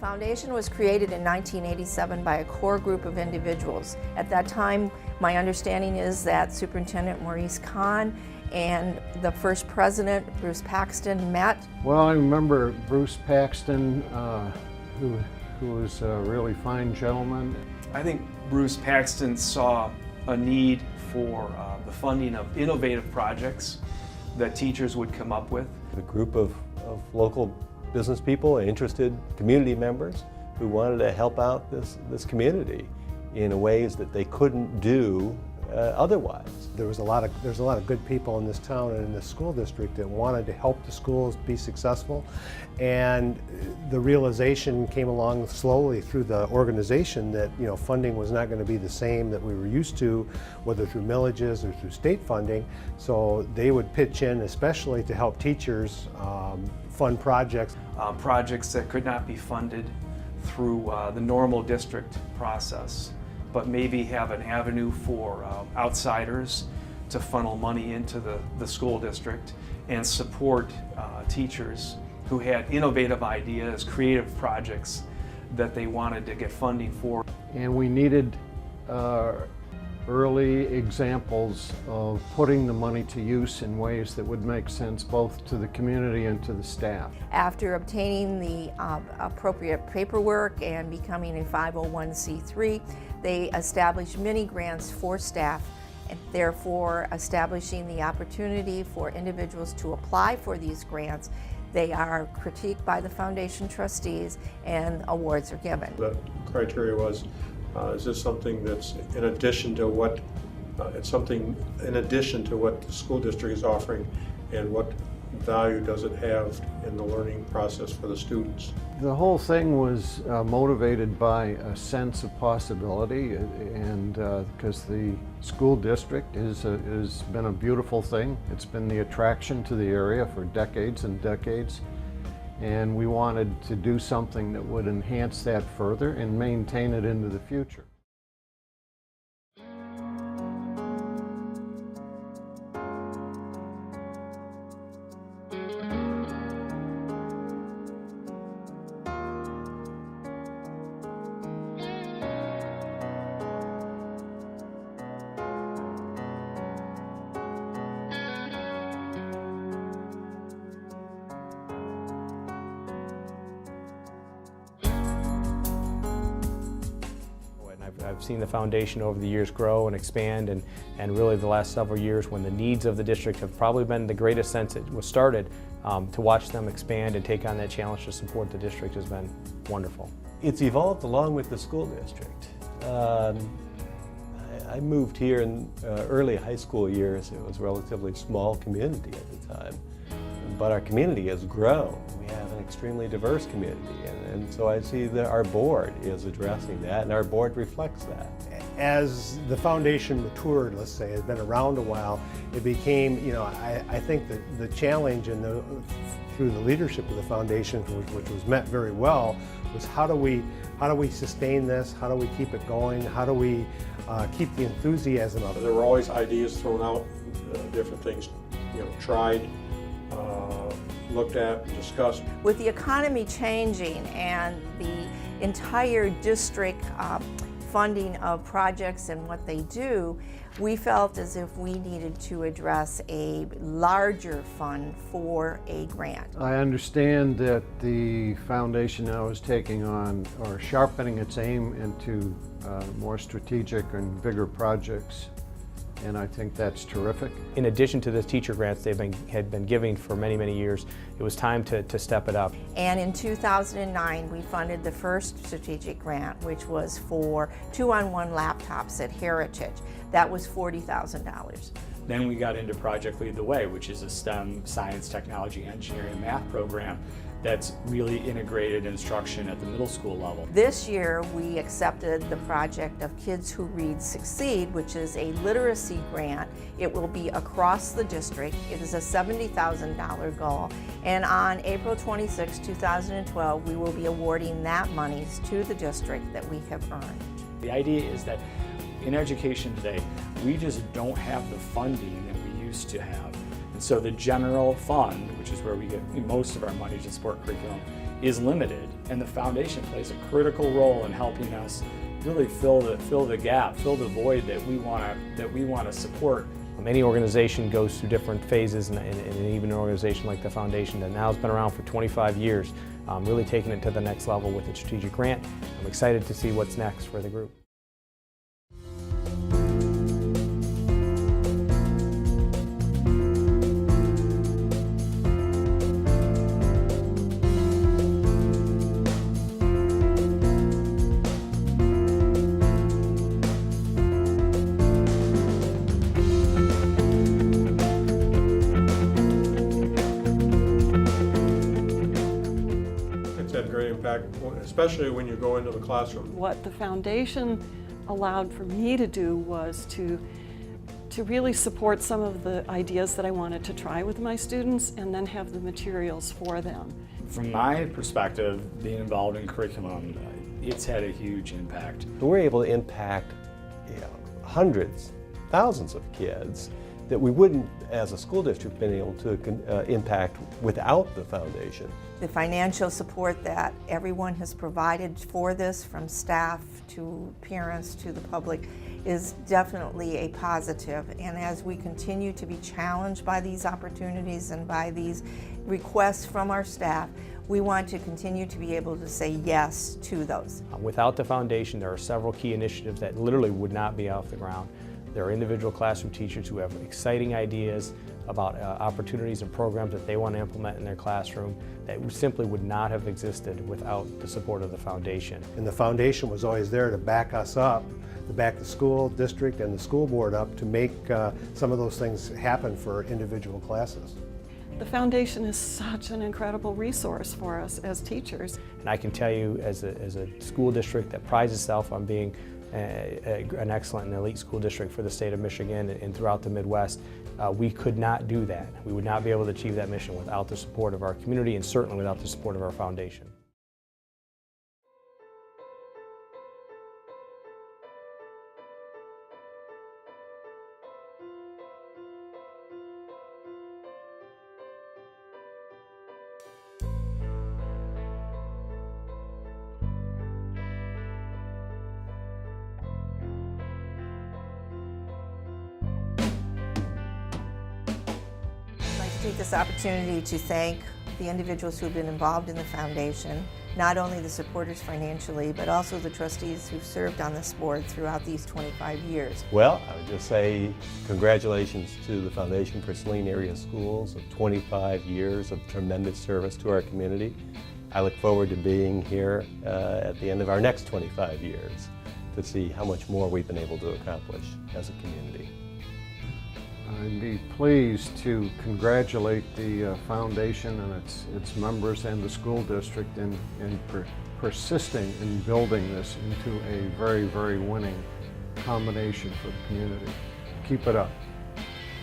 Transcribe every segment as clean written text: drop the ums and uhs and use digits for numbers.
foundation was created in 1987 by a core group of individuals. At that time, my understanding is that Superintendent Maurice Kahn and the first president, Bruce Paxton, met. Well, I remember Bruce Paxton, who was a really fine gentleman. I think Bruce Paxton saw a need for the funding of innovative projects that teachers would come up with. A group of local business people, interested community members who wanted to help out this community in ways that they couldn't do otherwise. There's a lot of good people in this town and in this school district that wanted to help the schools be successful, and the realization came along slowly through the organization that funding was not going to be the same that we were used to, whether through millages or through state funding. So they would pitch in, especially to help teachers fund projects. Projects that could not be funded through the normal district process, but maybe have an avenue for outsiders to funnel money into the school district and support teachers who had innovative ideas, creative projects that they wanted to get funding for. And we needed early examples of putting the money to use in ways that would make sense both to the community and to the staff. After obtaining the appropriate paperwork and becoming a 501c3, they established mini grants for staff, and therefore establishing the opportunity for individuals to apply for these grants. They are critiqued by the foundation trustees and awards are given. The criteria was, is this something that's in addition to what the school district is offering, and what value does it have in the learning process for the students? The whole thing was motivated by a sense of possibility, and because the school district has been a beautiful thing. It's been the attraction to the area for decades and decades, and we wanted to do something that would enhance that further and maintain it into the future. I've seen the foundation over the years grow and expand, and really the last several years, when the needs of the district have probably been the greatest since it was started, to watch them expand and take on that challenge to support the district has been wonderful. It's evolved along with the school district. I moved here in early high school years. It was a relatively small community at the time, but our community has grown. We have an extremely diverse community, and so I see that our board is addressing that, and our board reflects that. As the foundation matured, let's say, has been around a while, it became, I think that the challenge through the leadership of the foundation, which was met very well, was how do we sustain this? How do we keep it going? How do we keep the enthusiasm of it? There were always ideas thrown out, different things, tried, looked at, discussed. With the economy changing and the entire district funding of projects and what they do, we felt as if we needed to address a larger fund for a grant. I understand that the foundation now is taking on, or sharpening its aim into more strategic and bigger projects, and I think that's terrific. In addition to the teacher grants had been giving for many, many years, it was time to step it up. And in 2009, we funded the first strategic grant, which was for 2-on-1 laptops at Heritage. That was $40,000. Then we got into Project Lead the Way, which is a STEM, science, technology, engineering, and math program that's really integrated instruction at the middle school level. This year we accepted the project of Kids Who Read Succeed, which is a literacy grant. It will be across the district. It is a $70,000 goal, and on April 26, 2012, we will be awarding that monies to the district that we have earned. The idea is that in education today, we just don't have the funding that we used to have. And so the general fund, which is where we get most of our money to support curriculum, is limited, and the foundation plays a critical role in helping us really fill the gap, fill the void that we want to support. Any organization goes through different phases, and even an organization like the foundation that now has been around for 25 years, really taking it to the next level with a strategic grant. I'm excited to see what's next for the group. It's had great impact, especially when you go into the classroom. What the foundation allowed for me to do was to really support some of the ideas that I wanted to try with my students and then have the materials for them. From my perspective, being involved in curriculum, it's had a huge impact. We're able to impact hundreds, thousands of kids that we wouldn't, as a school district, been able to impact without the foundation. The financial support that everyone has provided for this, from staff to parents to the public, is definitely a positive. And as we continue to be challenged by these opportunities and by these requests from our staff, we want to continue to be able to say yes to those. Without the foundation, there are several key initiatives that literally would not be off the ground. There are individual classroom teachers who have exciting ideas about opportunities and programs that they want to implement in their classroom that simply would not have existed without the support of the foundation. And the foundation was always there to back us up, to back the school district and the school board up to make some of those things happen for individual classes. The foundation is such an incredible resource for us as teachers. And I can tell you, as a school district that prides itself on being an excellent and elite school district for the state of Michigan and throughout the Midwest, we could not do that. We would not be able to achieve that mission without the support of our community and certainly without the support of our foundation. Take this opportunity to thank the individuals who have been involved in the foundation, not only the supporters financially, but also the trustees who've served on this board throughout these 25 years. Well, I would just say congratulations to the Foundation for Saline Area Schools of 25 years of tremendous service to our community. I look forward to being here at the end of our next 25 years to see how much more we've been able to accomplish as a community. I'd be pleased to congratulate the foundation and its members and the school district in persisting in building this into a very, very winning combination for the community. Keep it up.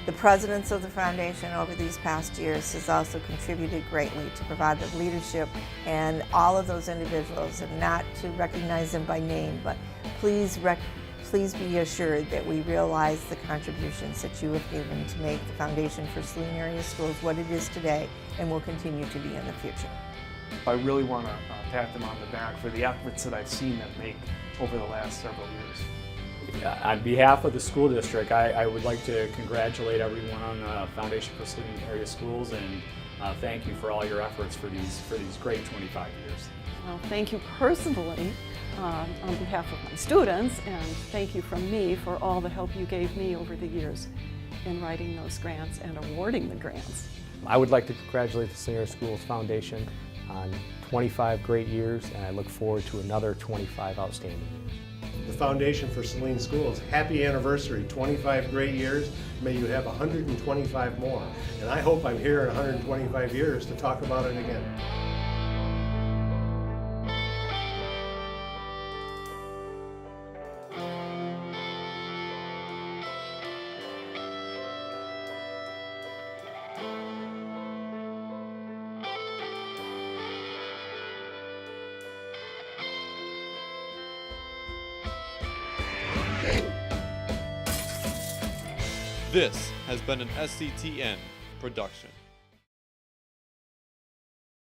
The presidents of the foundation over these past years has also contributed greatly to provide the leadership, and all of those individuals, and not to recognize them by name, but please be assured that we realize the contributions that you have given to make the Foundation for Saline Area Schools what it is today and will continue to be in the future. I really want to pat them on the back for the efforts that I've seen them make over the last several years. On behalf of the school district, I would like to congratulate everyone on the Foundation for Saline Area Schools and thank you for all your efforts for these great 25 years. Well, thank you personally on behalf of my students, and thank you from me for all the help you gave me over the years in writing those grants and awarding the grants. I would like to congratulate the Saline Area Schools Foundation on 25 great years, and I look forward to another 25 outstanding years. The Foundation for Saline Schools, happy anniversary, 25 great years. May you have 125 more. And I hope I'm here in 125 years to talk about it again. This has been an SCTN production.